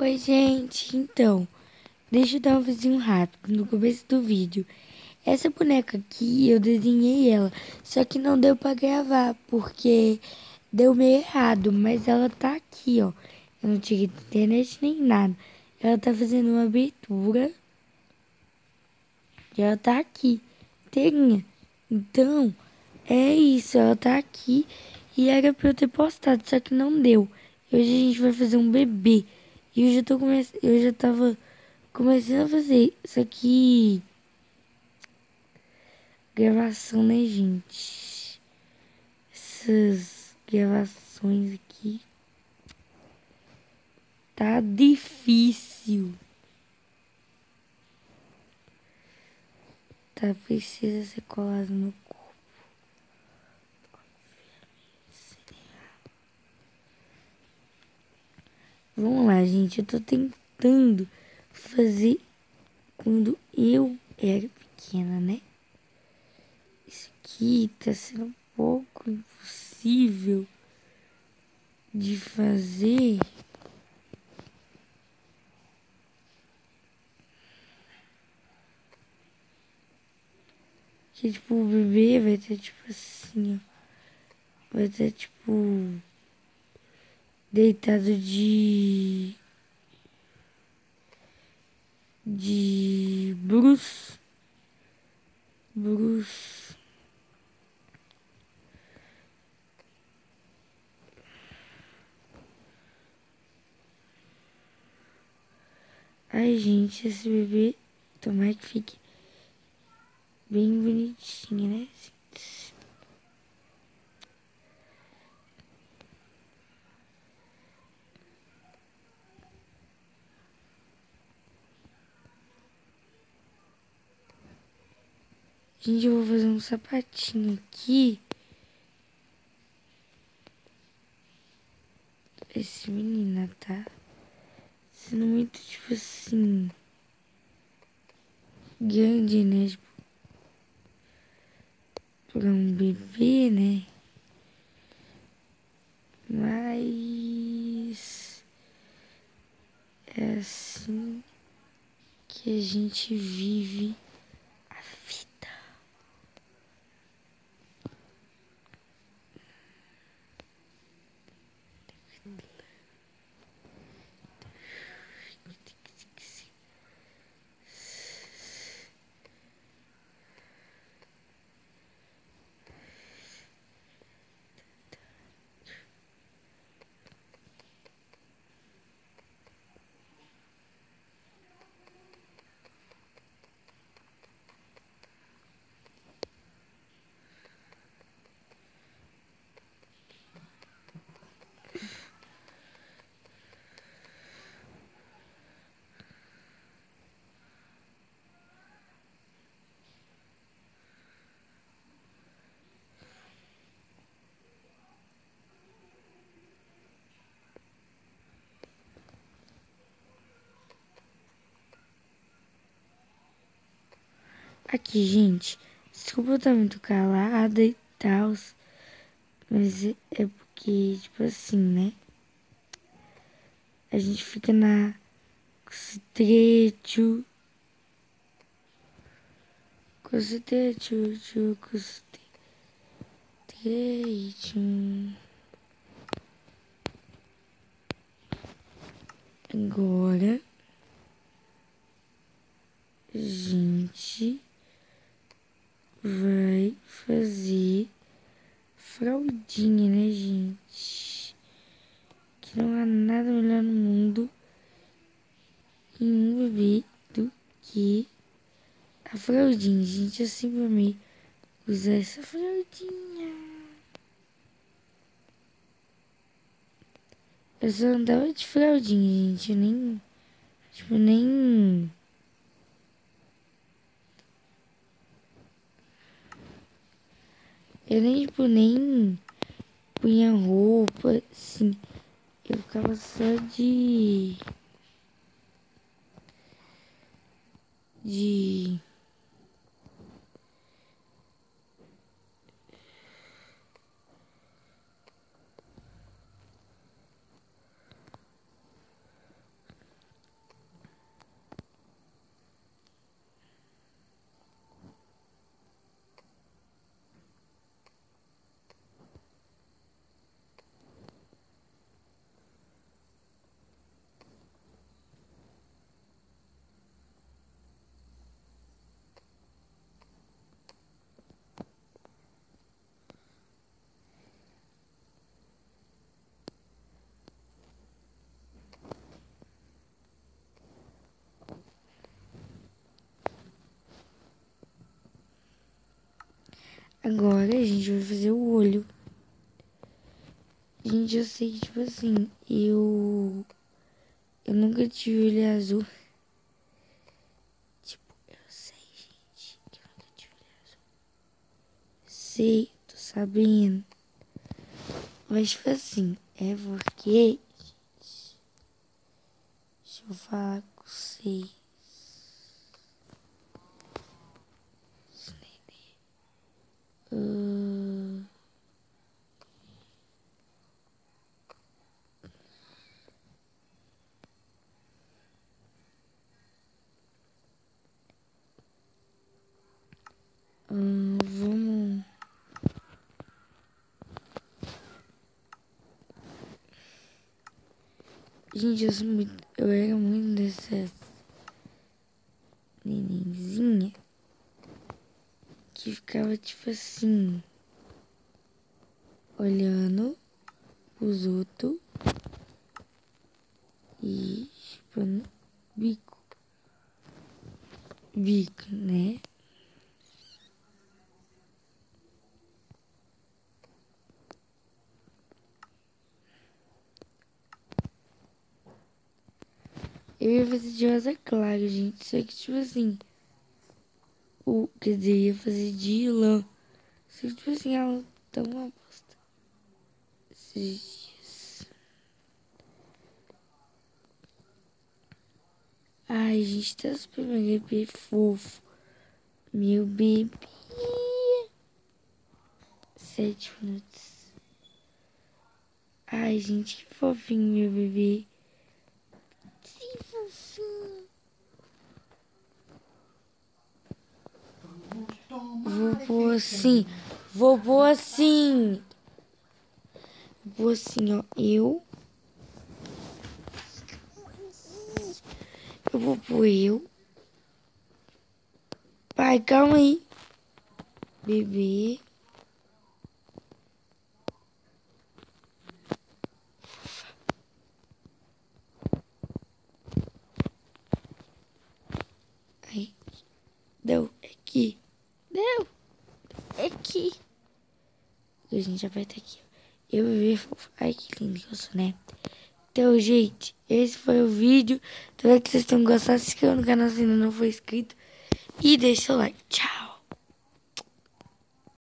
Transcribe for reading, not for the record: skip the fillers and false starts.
Oi, gente. Então, deixa eu dar um vizinho rápido no começo do vídeo. Essa boneca aqui, eu desenhei ela, só que não deu pra gravar, porque deu meio errado, mas ela tá aqui, ó. Eu não tirei da internet nem nada. Ela tá fazendo uma abertura e ela tá aqui, inteirinha. Então, é isso, ela tá aqui e era pra eu ter postado, só que não deu. Hoje a gente vai fazer um bebê. E eu já tava começando a fazer, só que gravação, né, gente? Essas gravações aqui tá difícil. Tá, precisa ser colado no corpo. Vamos lá, gente. Eu tô tentando fazer quando eu era pequena, né? Isso aqui tá sendo um pouco impossível de fazer. Que tipo, o bebê vai ter tipo assim, ó. Vai ter tipo deitado de Bruce. Ai, gente, esse bebê, tomara que fique bem bonitinho, né, gente? Gente, eu vou fazer um sapatinho aqui. Esse menino, tá? Sendo muito, tipo assim, grande, né? Tipo, pra um bebê, né? Mas é assim que a gente vive a vida. Aqui, gente, desculpa eu estar muito calada e tal, mas é porque, tipo assim, né? A gente fica na costrecho, costrecho, costrecho. Agora, a gente vai fazer fraldinha, né, gente? Que não há nada melhor no mundo em um bebê do que a fraldinha, gente. Eu sempre amei usar essa fraldinha. Eu só andava de fraldinha, gente. Eu nem, tipo, nem... Eu nem, tipo, nem punha roupa, assim. Eu ficava só de Agora a gente vai fazer o olho. Gente, eu sei que, tipo assim, eu nunca tive olho azul. Tipo, eu sei, gente, que eu nunca tive olho azul. Sei, tô sabendo. Mas, tipo assim, é porque... Deixa eu falar com vocês. Ahn, vamos... Gente, eu era muito dessas nenenzinha que ficava, tipo assim, olhando os outros e chupando bico. Bico, né? Eu ia fazer de rosa claro, gente. Só que, tipo assim, quer dizer, ia fazer de lã. Só que, tipo assim, ela tá uma bosta. Esses dias. Ai, gente, tá super mega bebê fofo. Meu bebê. 7 minutos. Ai, gente, que fofinho, meu bebê. Que fofinho. Vou pôr assim. Vou pôr assim. Vou pôr assim, ó. Eu vou pôr eu. Pai, calma aí. Bebê. Aí. Deu. É aqui. Deu. É aqui. A gente aperta aqui. Eu bebê fofo. Ai, que lindo que eu sou, né? Então, gente, esse foi o vídeo. Espero que vocês tenham gostado. Se inscreva no canal se ainda não for inscrito. E deixa o like. Tchau.